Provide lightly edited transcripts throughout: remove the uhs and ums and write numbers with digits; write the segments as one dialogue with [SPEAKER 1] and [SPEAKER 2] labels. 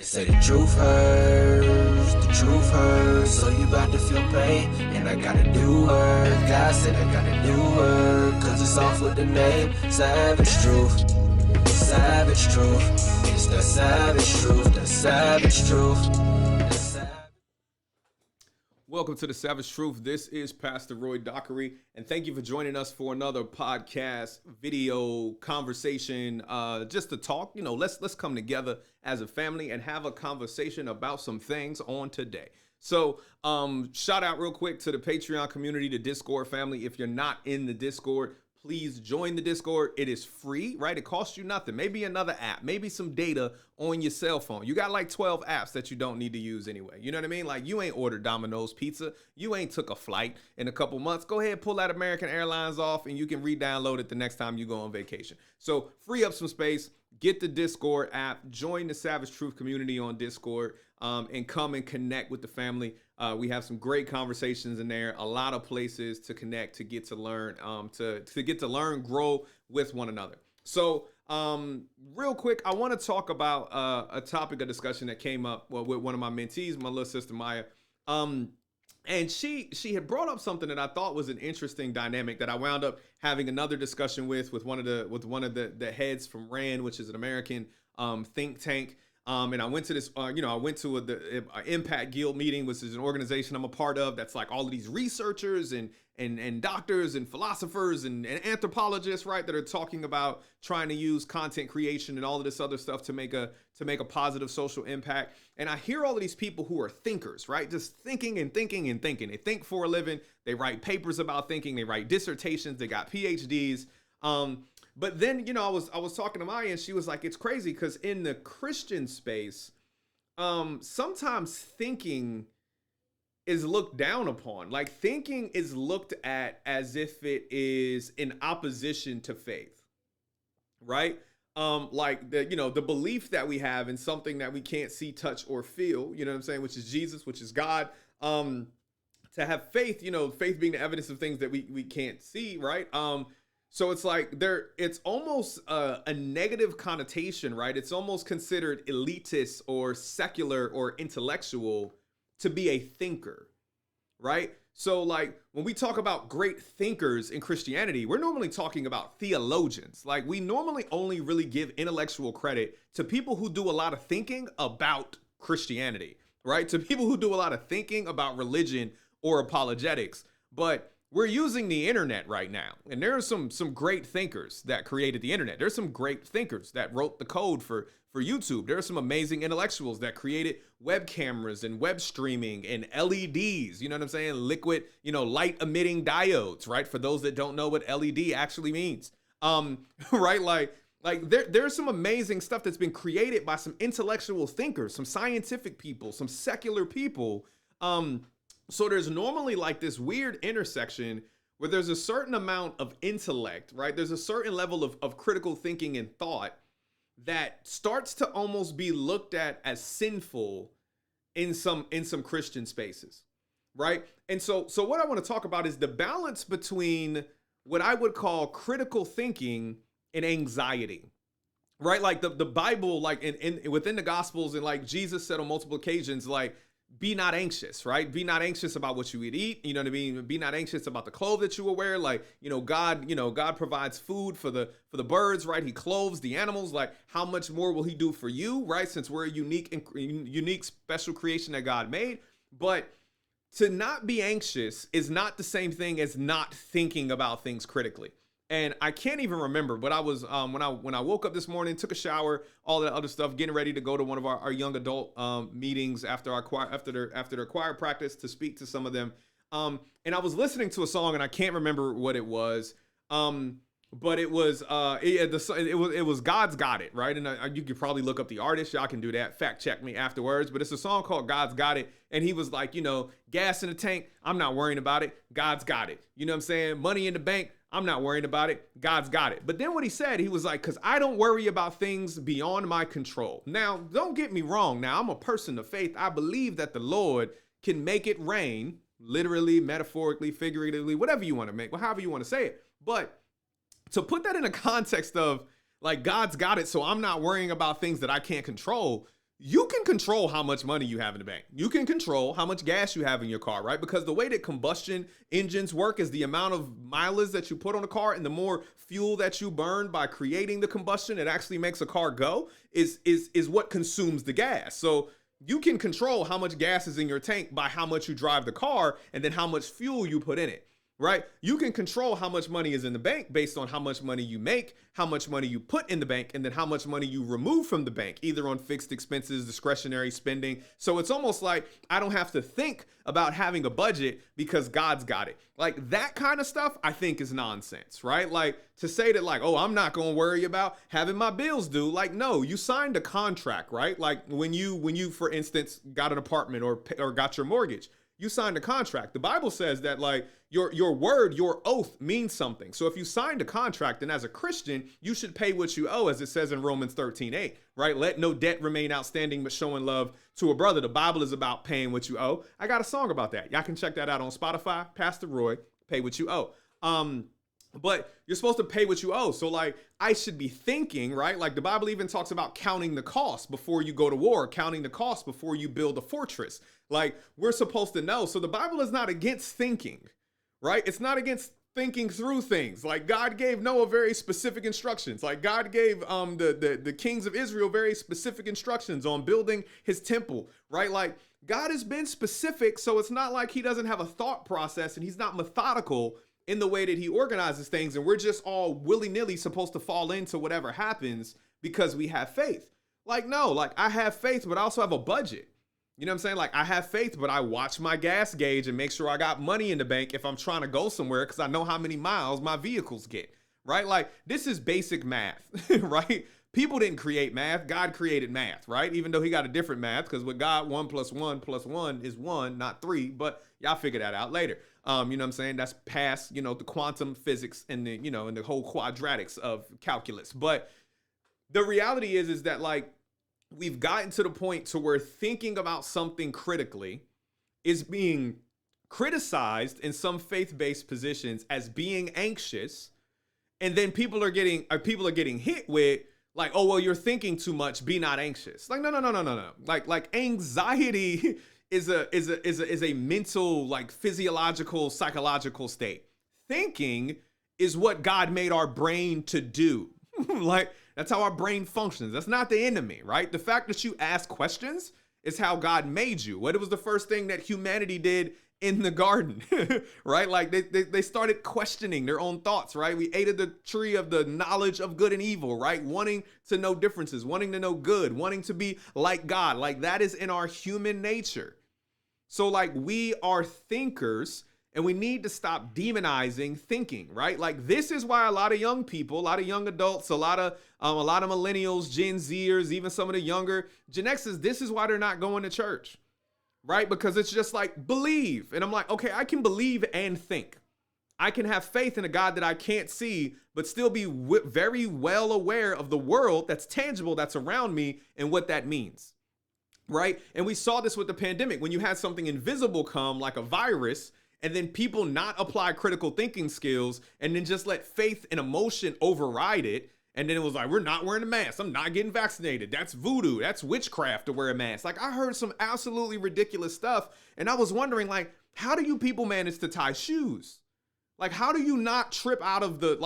[SPEAKER 1] They say the truth hurts, so you about to feel pain, and I gotta do work. God said I gotta do work, cause it's off with the name, savage truth. The savage truth, it's the savage truth, the savage truth.
[SPEAKER 2] Welcome to the Savage Truth. This is Pastor Roy Dockery, and thank you for joining us for another podcast, video, conversation, just to talk. Let's come together as a family and have a conversation about some things on today. So, shout out real quick to the Patreon community, the Discord family. If you're not in the Discord, please join the Discord. It is free, right? It costs you nothing. Maybe another app, maybe some data on your cell phone. You got like 12 apps that you don't need to use anyway. You know what I mean? Like, you ain't ordered Domino's pizza. You ain't took a flight in a couple months. Go ahead, pull that American Airlines off, and you can re-download it the next time you go on vacation. So free up some space, get the Discord app, join the Savage Truth community on Discord, and come and connect with the family. We have some great conversations in there, a lot of places to connect, to get to learn, to get to learn, grow with one another. So real quick, I want to talk about a topic of discussion that came up with one of my mentees, my little sister Maya. And she had brought up something that I thought was an interesting dynamic that I wound up having another discussion with one of the heads from RAND, which is an American think tank. And I went to this, I went to the Impact Guild meeting, which is an organization I'm a part of. That's like all of these researchers and doctors and philosophers and anthropologists, right, that are talking about trying to use content creation and all of this other stuff to make a positive social impact. And I hear all of these people who are thinkers, right, just thinking and thinking and thinking. They think for a living. They write papers about thinking. They write dissertations. They got PhDs. But then, I was talking to Maya, and she was like, it's crazy because in the Christian space, sometimes thinking is looked down upon. Like, thinking is looked at as if it is in opposition to faith, right? Like the belief that we have in something that we can't see, touch, or feel, you know what I'm saying, which is Jesus, which is God. To have faith, faith being the evidence of things that we can't see, right? So it's like it's almost a negative connotation, right? It's almost considered elitist or secular or intellectual to be a thinker, right? So like when we talk about great thinkers in Christianity, we're normally talking about theologians. Like we normally only really give intellectual credit to people who do a lot of thinking about Christianity, right? To people who do a lot of thinking about religion or apologetics. But we're using the internet right now, and there are some great thinkers that created the internet. There's some great thinkers that wrote the code for YouTube. There are some amazing intellectuals that created web cameras and web streaming and LEDs, you know what I'm saying? Liquid, light emitting diodes, right? For those that don't know what LED actually means. Right? Like there's some amazing stuff that's been created by some intellectual thinkers, some scientific people, some secular people. So there's normally like this weird intersection where there's a certain amount of intellect, right? There's a certain level of critical thinking and thought that starts to almost be looked at as sinful in some Christian spaces, right? And so what I want to talk about is the balance between what I would call critical thinking and anxiety, right? Like the Bible, like in within the Gospels, and like Jesus said on multiple occasions, like, be not anxious, right? Be not anxious about what you would eat. You know what I mean? Be not anxious about the clothes that you will wear. Like, God provides food for the birds, right? He clothes the animals. Like, how much more will he do for you, right? Since we're a unique special creation that God made. But to not be anxious is not the same thing as not thinking about things critically. And I can't even remember, but I was when I woke up this morning, took a shower, all that other stuff, getting ready to go to one of our young adult meetings after their choir practice to speak to some of them. And I was listening to a song, and I can't remember what it was. But it was God's Got It, right? And you could probably look up the artist. Y'all can do that. Fact check me afterwards. But it's a song called God's Got It. And he was like, gas in the tank, I'm not worrying about it. God's got it. You know what I'm saying? Money in the bank, I'm not worrying about it. God's got it. But then what he said, he was like, because I don't worry about things beyond my control. Now, don't get me wrong. Now, I'm a person of faith. I believe that the Lord can make it rain, literally, metaphorically, figuratively, whatever you want to make, however you want to say it. But to put that in a context of like God's got it, so I'm not worrying about things that I can't control, you can control how much money you have in the bank. You can control how much gas you have in your car, right? Because the way that combustion engines work is the amount of mileage that you put on a car, and the more fuel that you burn by creating the combustion, it actually makes a car go, is what consumes the gas. So you can control how much gas is in your tank by how much you drive the car and then how much fuel you put in it. Right? You can control how much money is in the bank based on how much money you make, how much money you put in the bank, and then how much money you remove from the bank, either on fixed expenses, discretionary spending. So it's almost like I don't have to think about having a budget because God's got it. Like that kind of stuff, I think is nonsense, right? Like to say that like, oh, I'm not going to worry about having my bills due. Like, no, you signed a contract, right? Like when you, for instance, got an apartment or got your mortgage, you signed a contract. The Bible says that like your word, your oath means something. So if you signed a contract, then as a Christian, you should pay what you owe, as it says in Romans 13:8, right? Let no debt remain outstanding, but showing love to a brother. The Bible is about paying what you owe. I got a song about that. Y'all can check that out on Spotify. Pastor Roy, Pay What You Owe. But you're supposed to pay what you owe. So like I should be thinking, right? Like the Bible even talks about counting the cost before you go to war, counting the cost before you build a fortress. Like we're supposed to know. So the Bible is not against thinking, right? It's not against thinking through things. Like God gave Noah very specific instructions. Like God gave the kings of Israel very specific instructions on building his temple, right? Like God has been specific. So it's not like he doesn't have a thought process and he's not methodical in the way that he organizes things, and we're just all willy-nilly supposed to fall into whatever happens because we have faith. Like, no, like I have faith, but I also have a budget. You know what I'm saying? Like I have faith, but I watch my gas gauge and make sure I got money in the bank if I'm trying to go somewhere because I know how many miles my vehicles get, right? Like this is basic math, right? People didn't create math. God created math, right? Even though he got a different math, because with God, 1 + 1 + 1 is 1, not 3, but y'all figure that out later. You know what I'm saying? That's past, the quantum physics and and the whole quadratics of calculus. But the reality is that like we've gotten to the point to where thinking about something critically is being criticized in some faith-based positions as being anxious. And then people are getting hit with like, oh, well, you're thinking too much. Be not anxious. Like, no. Like anxiety is a mental, like physiological, psychological state. Thinking is what God made our brain to do. Like that's how our brain functions. That's not the enemy, right? The fact that you ask questions is how God made you. What was the first thing that humanity did in the garden, right? Like they started questioning their own thoughts, right? We ate of the tree of the knowledge of good and evil, right? Wanting to know differences, wanting to know good, wanting to be like God. Like that is in our human nature. So like we are thinkers and we need to stop demonizing thinking, right? Like this is why a lot of young people, a lot of young adults, a lot of millennials, Gen Zers, even some of the younger Gen Xers, this is why they're not going to church. Right? Because it's just like believe. And I'm like, okay, I can believe and think. I can have faith in a God that I can't see, but still be very well aware of the world that's tangible, that's around me and what that means. Right? And we saw this with the pandemic when you had something invisible come like a virus and then people not apply critical thinking skills and then just let faith and emotion override it. And then it was like, we're not wearing a mask. I'm not getting vaccinated. That's voodoo. That's witchcraft to wear a mask. Like I heard some absolutely ridiculous stuff. And I was wondering like, how do you people manage to tie shoes? Like, how do you not trip out of the,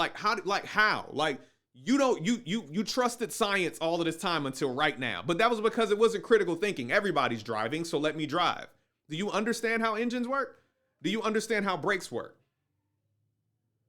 [SPEAKER 2] how? Like you trusted science all of this time until right now. But that was because it wasn't critical thinking. Everybody's driving, so let me drive. Do you understand how engines work? Do you understand how brakes work?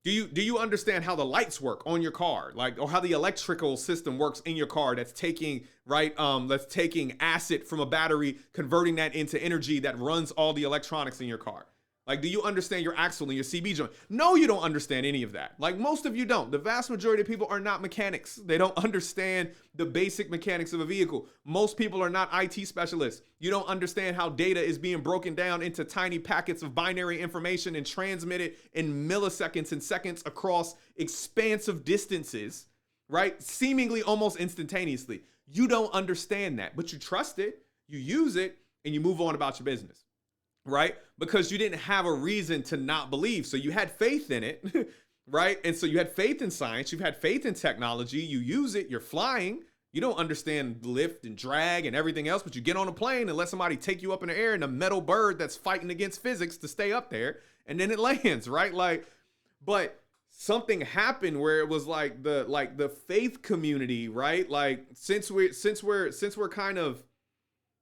[SPEAKER 2] Do you understand how the lights work on your car, like, or how the electrical system works in your car that's taking, right, that's taking acid from a battery, converting that into energy that runs all the electronics in your car? Like, do you understand your axle and your CB joint? No, you don't understand any of that. Like, most of you don't. The vast majority of people are not mechanics. They don't understand the basic mechanics of a vehicle. Most people are not IT specialists. You don't understand how data is being broken down into tiny packets of binary information and transmitted in milliseconds and seconds across expansive distances, right? Seemingly almost instantaneously. You don't understand that, but you trust it, you use it, and you move on about your business. Right? Because you didn't have a reason to not believe. So you had faith in it, right? And so you had faith in science. You've had faith in technology. You use it. You're flying. You don't understand lift and drag and everything else, but you get on a plane and let somebody take you up in the air in a metal bird that's fighting against physics to stay up there, and then it lands, right? But something happened where it was the faith community, right? Like since we're kind of,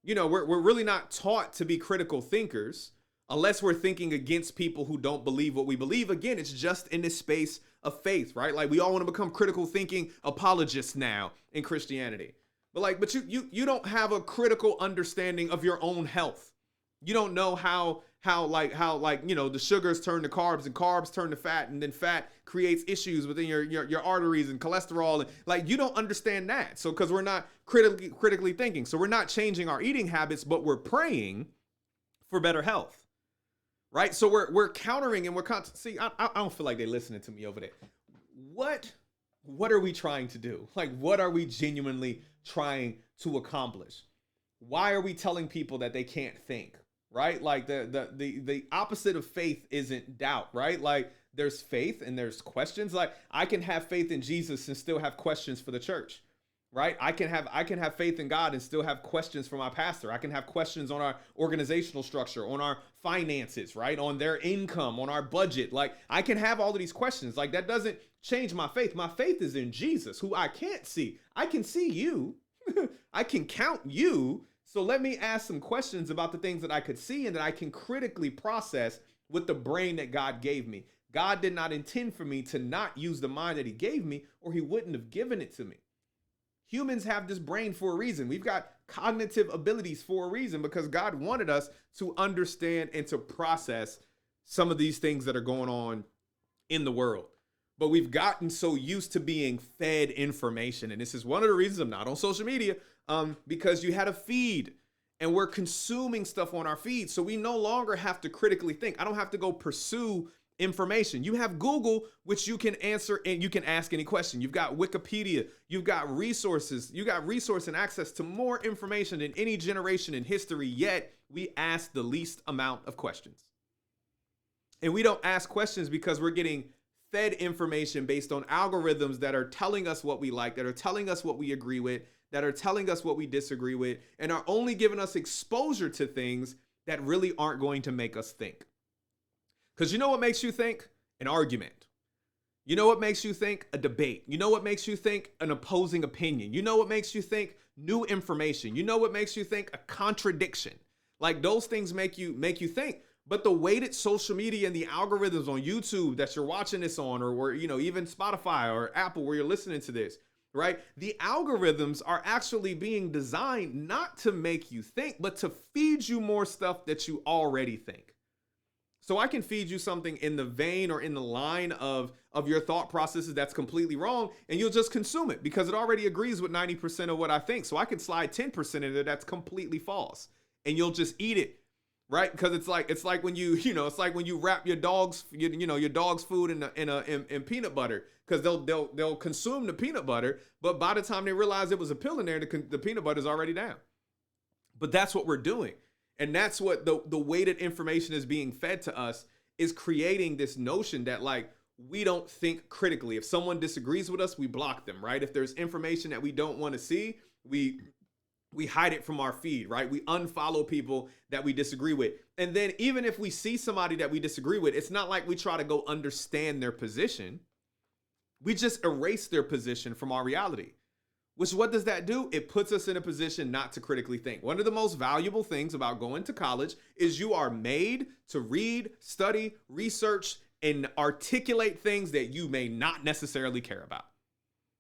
[SPEAKER 2] we're really not taught to be critical thinkers unless we're thinking against people who don't believe what we believe. Again, it's just in this space of faith, right? Like we all want to become critical thinking apologists now in Christianity. But you don't have a critical understanding of your own health. You don't know how the sugars turn to carbs and carbs turn to fat, and then fat creates issues within your arteries and cholesterol, and like you don't understand that. So because we're not critically thinking, so we're not changing our eating habits, but we're praying for better health. Right, so we're countering and see. I don't feel like they're listening to me over there. What are we trying to do? Like, what are we genuinely trying to accomplish? Why are we telling people that they can't think? Right, like the opposite of faith isn't doubt. Right, like there's faith and there's questions. Like I can have faith in Jesus and still have questions for the church. Right, I can have faith in God and still have questions for my pastor. I can have questions on our organizational structure, on our finances, right, on their income, on our budget. Like I can have all of these questions. Like that doesn't change my faith. My faith is in Jesus, who I can't see. I can see you. I can count you. So let me ask some questions about the things that I could see and that I can critically process with the brain that God gave me. God did not intend for me to not use the mind that he gave me, or he wouldn't have given it to me. Humans have this brain for a reason. We've got cognitive abilities for a reason, because God wanted us to understand and to process some of these things that are going on in the world. But we've gotten so used to being fed information. And this is one of the reasons I'm not on social media, because you had a feed and we're consuming stuff on our feed. So we no longer have to critically think. I don't have to go pursue information. You have Google, which you can answer and you can ask any question. You've got Wikipedia, you've got resources, you got resource and access to more information than any generation in history, yet we ask the least amount of questions. And we don't ask questions because we're getting fed information based on algorithms that are telling us what we like, that are telling us what we agree with, that are telling us what we disagree with, and are only giving us exposure to things that really aren't going to make us think. Because you know what makes you think? An argument. You know what makes you think? A debate. You know what makes you think? An opposing opinion. You know what makes you think? New information. You know what makes you think? A contradiction. Like those things make you think. But the way that social media and the algorithms on YouTube that you're watching this on, or even Spotify or Apple where you're listening to this, right? The algorithms are actually being designed not to make you think, but to feed you more stuff that you already think. So I can feed you something in the vein or in the line of your thought processes that's completely wrong, and you'll just consume it because it already agrees with 90% of what I think. So I can slide 10% in there that's completely false, and you'll just eat it, right? Because it's like when you wrap your dog's food in peanut butter, because they'll consume the peanut butter, but by the time they realize it was a pill in there, the peanut butter is already down. But that's what we're doing. And that's what the way that information is being fed to us is creating this notion that like we don't think critically. If someone disagrees with us, we block them, right? If there's information that we don't want to see, we hide it from our feed, right? We unfollow people that we disagree with. And then even if we see somebody that we disagree with, it's not like we try to go understand their position. We just erase their position from our reality. Which, what does that do? It puts us in a position not to critically think. One of the most valuable things about going to college is you are made to read, study, research, and articulate things that you may not necessarily care about,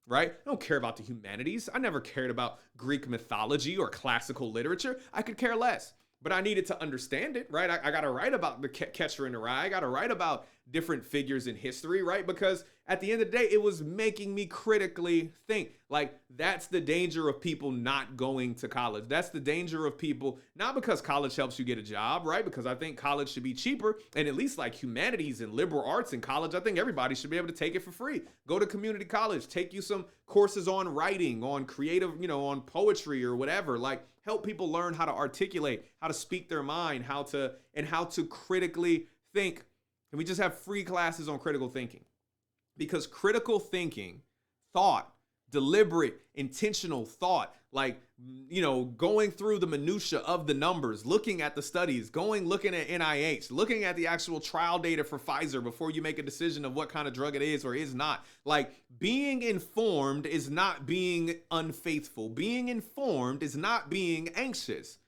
[SPEAKER 2] right? I don't care about the humanities. I never cared about Greek mythology or classical literature. I could care less, but I needed to understand it, right? I got to write about the Catcher in the Rye. I got to write about different figures in history, right? Because at the end of the day, it was making me critically think. Like, that's the danger of people not going to college. That's the danger of people, not because college helps you get a job, right? Because I think college should be cheaper, and at least like humanities and liberal arts in college, I think everybody should be able to take it for free. Go to community college, take you some courses on writing, on creative, on poetry or whatever. Like, help people learn how to articulate, how to speak their mind, how to critically think. And we just have free classes on critical thinking, because critical thinking, thought, deliberate, intentional thought, like, going through the minutia of the numbers, looking at the studies, looking at NIH, looking at the actual trial data for Pfizer before you make a decision of what kind of drug it is or is not. Like, being informed is not being unfaithful. Being informed is not being anxious.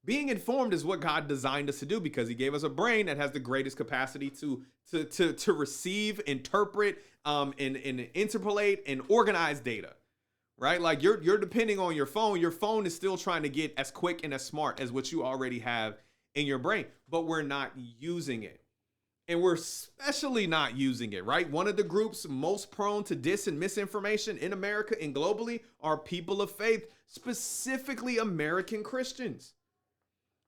[SPEAKER 2] Being informed is what God designed us to do, because he gave us a brain that has the greatest capacity to receive, interpret, and interpolate and organize data. Right? Like, you're depending on your phone. Your phone is still trying to get as quick and as smart as what you already have in your brain, but we're not using it. And we're especially not using it, right? One of the groups most prone to dis and misinformation in America and globally are people of faith, specifically American Christians.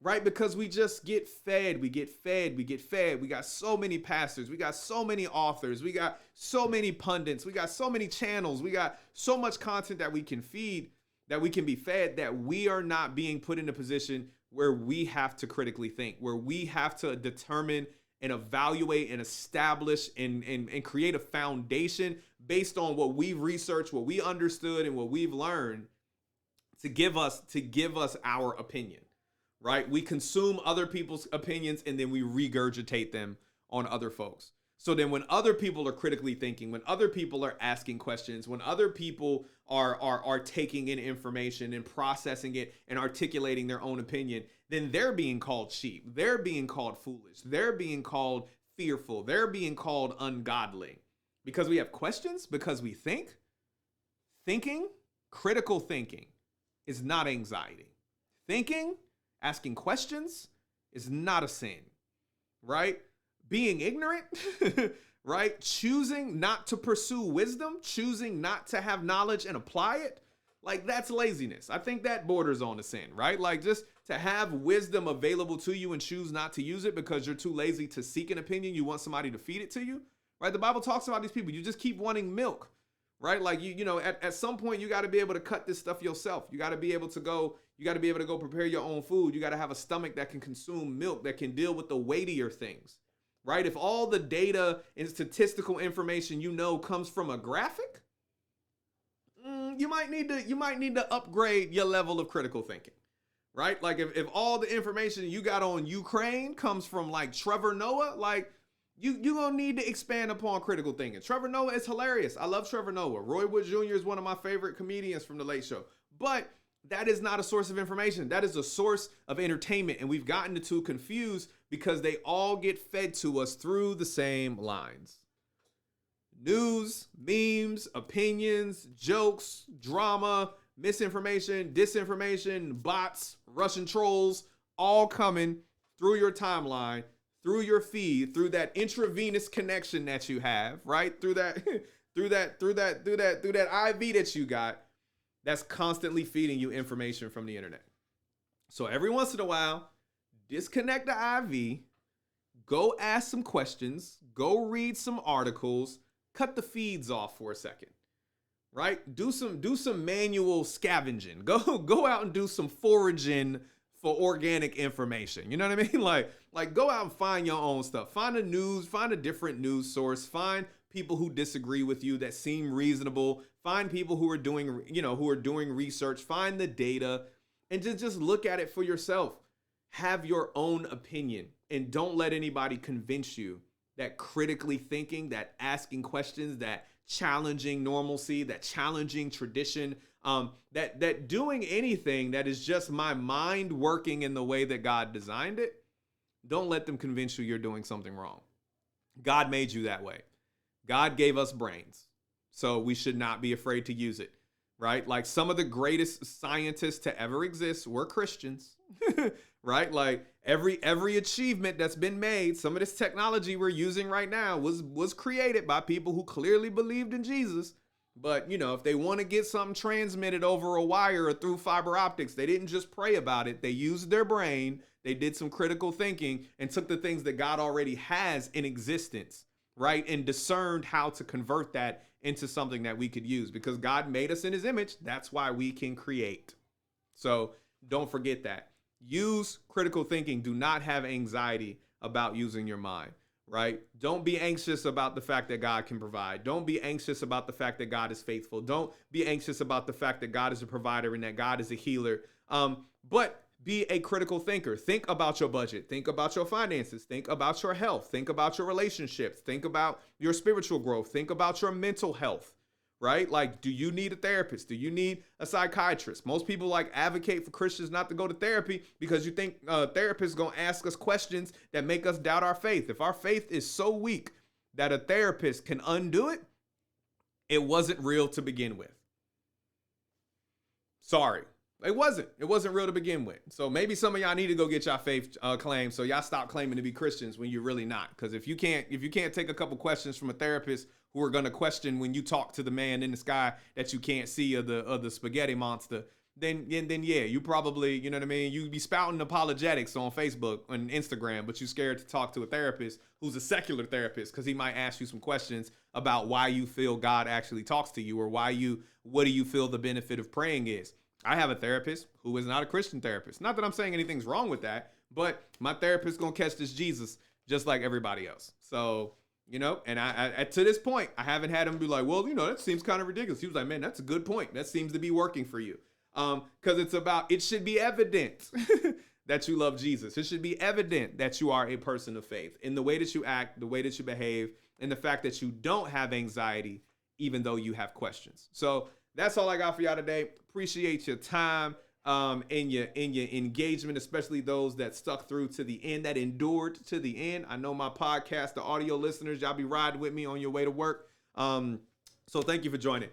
[SPEAKER 2] Right? Because we just get fed. We get fed. We got so many pastors. We got so many authors. We got so many pundits. We got so many channels. We got so much content that we can feed, that we can be fed, that we are not being put in a position where we have to critically think, where we have to determine and evaluate and establish and create a foundation based on what we've researched, what we understood, and what we've learned to give us our opinion. Right? We consume other people's opinions and then we regurgitate them on other folks. So then when other people are critically thinking, when other people are asking questions, when other people are taking in information and processing it and articulating their own opinion, then they're being called sheep. They're being called foolish. They're being called fearful. They're being called ungodly. Because we have questions, because we think. Thinking, critical thinking, is not anxiety. Thinking, asking questions, is not a sin, right? Being ignorant, right? Choosing not to pursue wisdom, choosing not to have knowledge and apply it, like, that's laziness. I think that borders on a sin, right? Like, just to have wisdom available to you and choose not to use it because you're too lazy to seek an opinion, you want somebody to feed it to you, right? The Bible talks about these people. You just keep wanting milk, right? Like, at some point you got to be able to cut this stuff yourself. You got to be able to go prepare your own food. You got to have a stomach that can consume milk, that can deal with the weightier things, right? If all the data and statistical information comes from a graphic, you might need to upgrade your level of critical thinking, right? Like, if all the information you got on Ukraine comes from, like, Trevor Noah, like, you're going to need to expand upon critical thinking. Trevor Noah is hilarious. I love Trevor Noah. Roy Wood Jr. is one of my favorite comedians from The Late Show. But that is not a source of information. That is a source of entertainment. And we've gotten the two confused because they all get fed to us through the same lines. News, memes, opinions, jokes, drama, misinformation, disinformation, bots, Russian trolls, all coming through your timeline, through your feed, through that intravenous connection that you have, right? Through that IV that you got, that's constantly feeding you information from the internet. So every once in a while, disconnect the IV, go ask some questions, go read some articles, cut the feeds off for a second, right? Do some manual scavenging. Go out and do some foraging for organic information. You know what I mean? Like go out and find your own stuff. Find a different news source. Find people who disagree with you that seem reasonable. Find people who are doing research. Find the data and just look at it for yourself. Have your own opinion and don't let anybody convince you that critically thinking, that asking questions, that challenging normalcy, that challenging tradition, that doing anything that is just my mind working in the way that God designed it, don't let them convince you you're doing something wrong. God made you that way. God gave us brains, so we should not be afraid to use it, right? Like some of the greatest scientists to ever exist were Christians, right? Like every achievement that's been made, some of this technology we're using right now was created by people who clearly believed in Jesus. But, if they want to get something transmitted over a wire or through fiber optics, they didn't just pray about it. They used their brain. They did some critical thinking and took the things that God already has in existence, right? And discerned how to convert that into something that we could use because God made us in his image. That's why we can create. So don't forget that. Use critical thinking. Do not have anxiety about using your mind. right? Don't be anxious about the fact that God can provide. Don't be anxious about the fact that God is faithful. Don't be anxious about the fact that God is a provider and that God is a healer. But be a critical thinker. Think about your budget. Think about your finances. Think about your health. Think about your relationships. Think about your spiritual growth. Think about your mental health, right? Like, do you need a therapist? Do you need a psychiatrist? Most people like advocate for Christians not to go to therapy because you think therapists going to ask us questions that make us doubt our faith. If our faith is so weak that a therapist can undo it, it wasn't real to begin with. Sorry. It wasn't real to begin with. So maybe some of y'all need to go get y'all faith claimed so y'all stop claiming to be Christians when you're really not. Because if you can't take a couple questions from a therapist who are going to question when you talk to the man in the sky that you can't see, or the spaghetti monster, then yeah, you probably, you know what I mean? You be spouting apologetics on Facebook and Instagram, but you're scared to talk to a therapist who's a secular therapist because he might ask you some questions about why you feel God actually talks to you, or what do you feel the benefit of praying is. I have a therapist who is not a Christian therapist. Not that I'm saying anything's wrong with that, but my therapist gonna catch this Jesus just like everybody else. So, you know, and I to this point, I haven't had him be like, well, you know, that seems kind of ridiculous. He was like, man, that's a good point. That seems to be working for you. Because it should be evident that you love Jesus. It should be evident that you are a person of faith in the way that you act, the way that you behave, and the fact that you don't have anxiety, even though you have questions. So that's all I got for y'all today. Appreciate your time and your engagement, especially those that stuck through to the end, that endured to the end. I know my podcast, the audio listeners, y'all be riding with me on your way to work. So thank you for joining.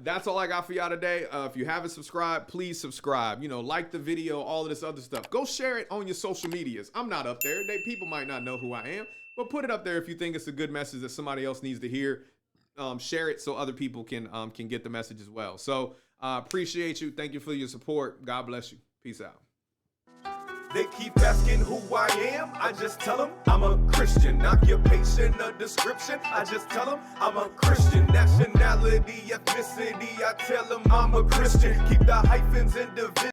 [SPEAKER 2] That's all I got for y'all today. If you haven't subscribed, please subscribe. You know, like the video, all of this other stuff. Go share it on your social medias. I'm not up there. People might not know who I am, but put it up there if you think it's a good message that somebody else needs to hear. Share it so other people can get the message as well. So appreciate you. Thank you for your support. God bless you. Peace out.
[SPEAKER 1] They keep asking who I am, I just tell them I'm a Christian. Occupation or description, I just tell them I'm a Christian. Nationality, ethnicity, I tell them I'm a Christian. Keep the hyphens in division.